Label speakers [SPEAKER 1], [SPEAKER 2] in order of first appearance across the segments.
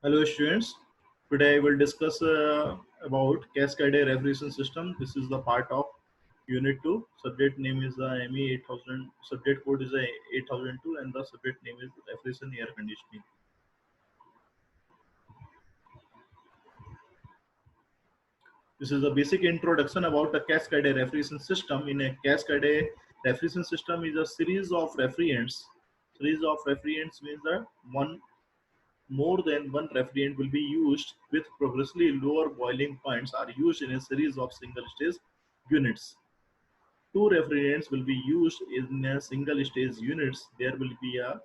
[SPEAKER 1] Hello students, today I will discuss about Cascade refrigeration system. This is the part of unit 2. Subject name is the ME 8000, subject code is the 8002 and the subject name is refrigeration air conditioning. This is a basic introduction about the Cascade refrigeration system. In a Cascade refrigeration system is a series of refrigerants. Series of refrigerants means that more than one refrigerant will be used with progressively lower boiling points are used in a series of single stage units. Two refrigerants will be used in a single stage units. There will be a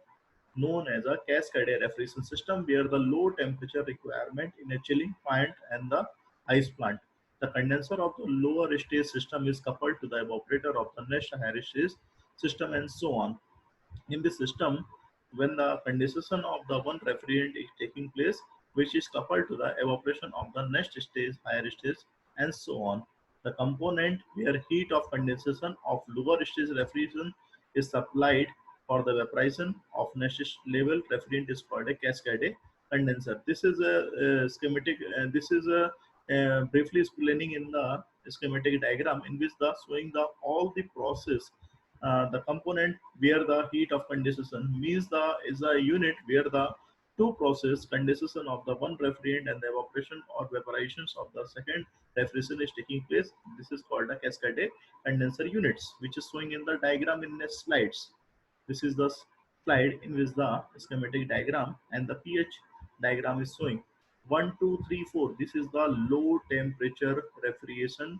[SPEAKER 1] known as a cascade refrigeration system where the low temperature requirement in a chilling point and the ice plant. The condenser of the lower stage system is coupled to the evaporator of the next higher stage system and so on. In this system, when the condensation of the one refrigerant is taking place, which is coupled to the evaporation of the next stage, higher stage, and so on. The component where heat of condensation of lower stage refrigeration is supplied for the evaporation of next level refrigerant is called a cascade condenser. This is a schematic. This is a briefly explaining in the schematic diagram in which the showing the all the process the component where the heat of condensation means the is a unit where the two process condensation of the one refrigerant and the evaporation or vaporations of the second refrigerant is taking place. This is called a cascade condenser units, which is showing in the diagram in the slides. This is the slide in which the schematic diagram and the pH diagram is showing. 1, 2, 3, 4. This is the low temperature refrigeration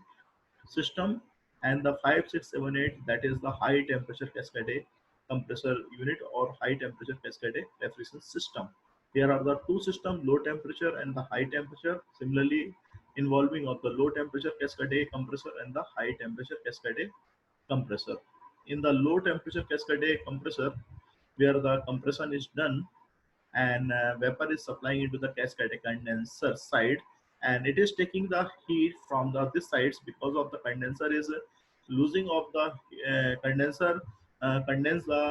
[SPEAKER 1] system, and the 5678, that is the high temperature cascade compressor unit or high temperature cascade refrigeration system. There are the two systems, low temperature and the high temperature, similarly involving of the low temperature cascade compressor and the high temperature cascade compressor. In the low temperature cascade compressor, where the compression is done and vapor is supplying into the cascade condenser side, and it is taking the heat from the this sides because of the condenser is losing of the condenser condense the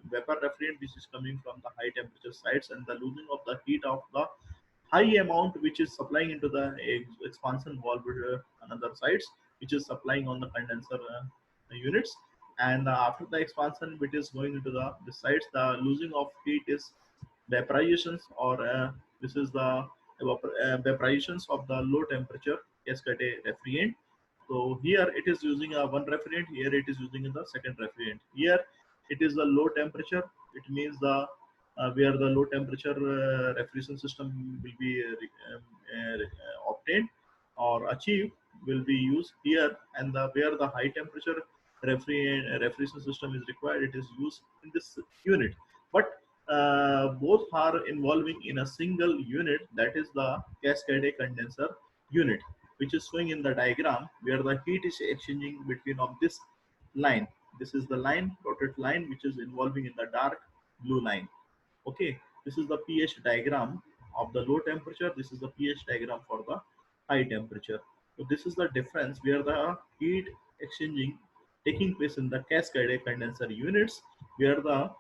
[SPEAKER 1] vapor refrigerant which is coming from the high temperature sides, and the losing of the heat of the high amount which is supplying into the expansion valve another sides which is supplying on the condenser units, and after the expansion which is going into the sides, the losing of heat is vaporizations, or this is the vaporizations of the low temperature cascade refrigerant. So here it is using a one refrigerant, here it is using the second refrigerant. Here it is the low temperature, it means the where the low temperature refrigeration system will be obtained or achieved will be used here, and the where the high temperature refrigeration system is required, it is used in this unit. But both are involving in a single unit, that is the cascade condenser unit, which is showing in the diagram where the heat is exchanging between of this line. This is the line, dotted line, which is involving in the dark blue line. Okay, this is the pH diagram of the low temperature, this is the pH diagram for the high temperature. So this is the difference where the heat exchanging taking place in the cascade condenser units, where the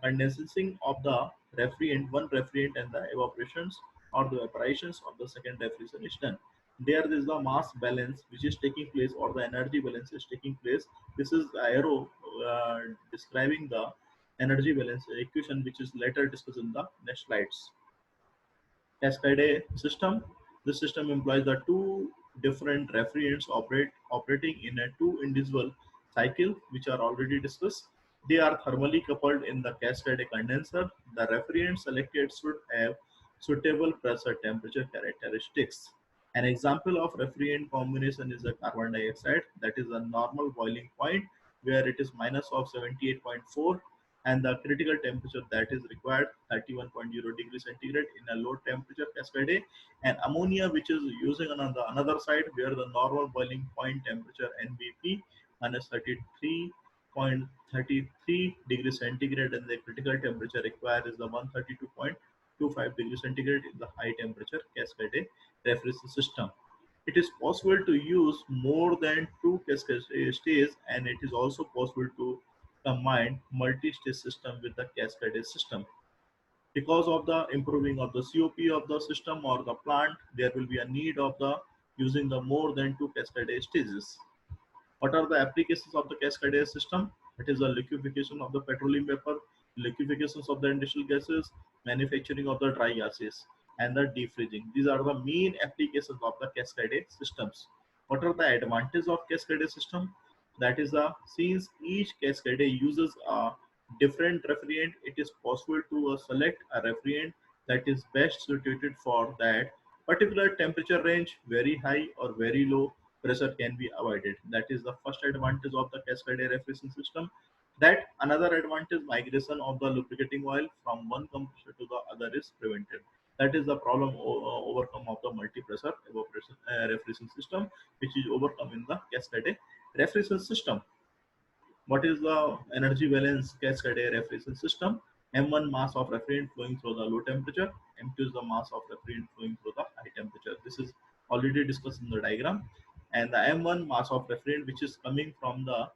[SPEAKER 1] condensing of the refrigerant, one refrigerant, and the evaporations or the evaporations of the second refrigerant is done. There is the mass balance which is taking place, or the energy balance is taking place. This is the arrow describing the energy balance equation, which is later discussed in the next slides. Cascade system. This system employs the two different refrigerants operating in a two individual cycle, which are already discussed. They are thermally coupled in the cascade condenser. The refrigerant selected should have suitable pressure temperature characteristics. An example of refrigerant combination is a carbon dioxide, that is a normal boiling point where it is minus of 78.4, and the critical temperature that is required 31.0 degrees centigrade in a low temperature cascade, and ammonia, which is using on the another side where the normal boiling point temperature NBP minus 33.33 degrees centigrade, and the critical temperature required is the 132.25 degrees centigrade in the high temperature cascade refrigeration system. It is possible to use more than two cascade stages, and it is also possible to combine multi-stage system with the cascade system. Because of the improving of the COP of the system or the plant, there will be a need of the using the more than two cascade stages. What are the applications of the cascade system? It is the liquefaction of the petroleum vapor, liquefations of the industrial gases, manufacturing of the dry gases, and the defreezing. These are the main applications of the cascade systems. What are the advantages of cascade system? That is the since each cascade uses a different refrigerant, it is possible to select a refrigerant that is best suited for that particular temperature range. Very high or very low pressure can be avoided. That is the first advantage of the cascade refrigeration system. That another advantage, migration of the lubricating oil from one compressor to the other is prevented. That is the problem overcome of the multi-pressure evaporation refrigeration system, which is overcome in the cascade refrigeration system. What is the energy balance cascade refrigeration system? M1 mass of refrigerant flowing through the low temperature, M2 is the mass of refrigerant flowing through the high temperature. This is already discussed in the diagram. And the M1 mass of refrigerant which is coming from the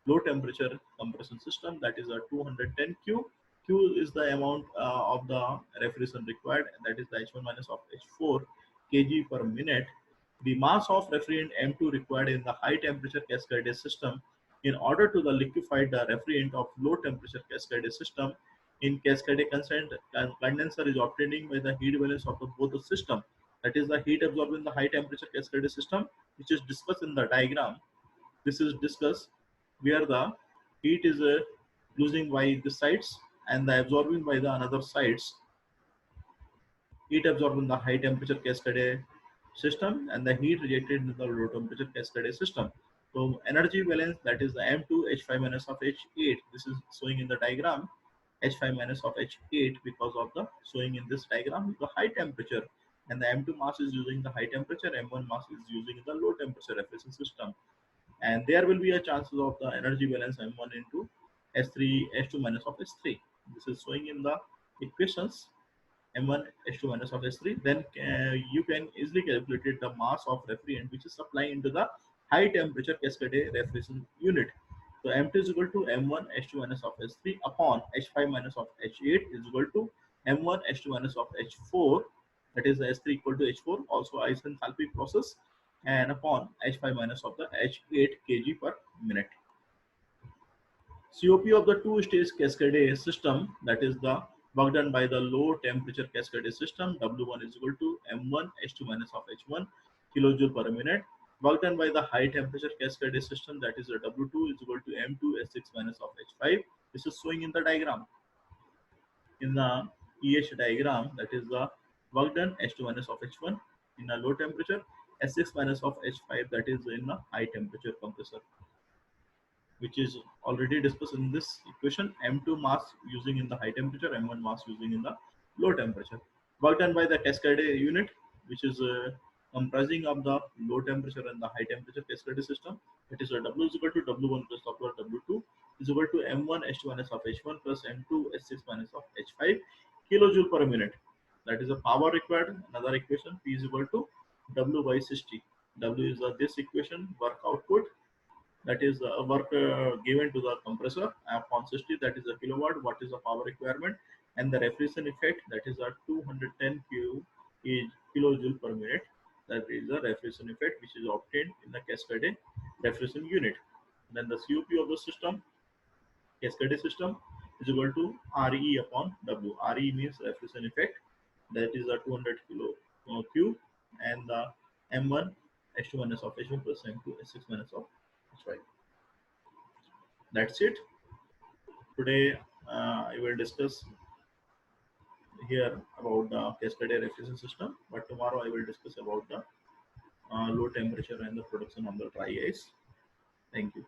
[SPEAKER 1] low temperature compression system, that is a 210 Q. Q is the amount of the refrigeration required, and that is the H1 minus of H4 kg per minute. The mass of refrigerant M2 required in the high temperature cascade system in order to the liquefy the refrigerant of low temperature cascade system. In cascade condenser is obtaining by the heat balance of the both the system. That is the heat absorbed in the high temperature cascade system, which is discussed in the diagram. This is discussed where the heat is losing by the sides and the absorbing by the another sides. Heat absorbed in the high temperature cascade system and the heat rejected in the low temperature cascade system. So energy balance, that is the M2 H5 minus of H8. This is showing in the diagram. H5 minus of H8 because of the showing in this diagram the high temperature, and the M2 mass is using the high temperature, M1 mass is using the low temperature refrigeration system. And there will be a chances of the energy balance M1 into S3 H2 minus of S3. This is showing in the equations. M1 H2 minus of S3, then you can easily calculate the mass of refrigerant which is supplying into the high temperature cascade refrigeration unit. So M2 is equal to M1 H2 minus of S3 upon H5 minus of H8 is equal to M1 H2 minus of H4, that is S3 equal to H4, also isenthalpic process, and upon H5 minus of the H8 kg per minute. COP of the two-stage cascade system, that is the work done by the low temperature cascade system, W1 is equal to M1 H2 minus of H1 kilojoule per minute. Work done by the high temperature cascade system, that is the W2 is equal to M2 S6 minus of H5. This is showing in the diagram. In the EH diagram, that is the work done H2 minus of H1 in a low temperature, S6 minus of H5, that is in a high temperature compressor, which is already discussed in this equation. M2 mass using in the high temperature, M1 mass using in the low temperature. Work done by the cascade unit, which is comprising of the low temperature and the high temperature cascade system. It is a W is equal to W1 plus W2 is equal to M1 H2 minus of H1 plus M2 H6 minus of H5 kilojoule per minute. That is the power required. Another equation, P is equal to W by 60. W is this equation, work output, that is work given to the compressor upon 60, that is a kilowatt. What is the power requirement? And the refrigeration effect, that is a 210 kilojoule per minute. That is the refrigeration effect which is obtained in the cascade refrigeration unit. Then the COP of the system, cascade system, is equal to RE upon W. RE means refrigeration effect, that is a 200 kilo Q, and the M1 H2 minus of H1 plus M2 S6 minus of H5. That's it. Today I will discuss here about the cascade refrigeration system, but tomorrow I will discuss about the low temperature and the production of the dry ice. Thank you.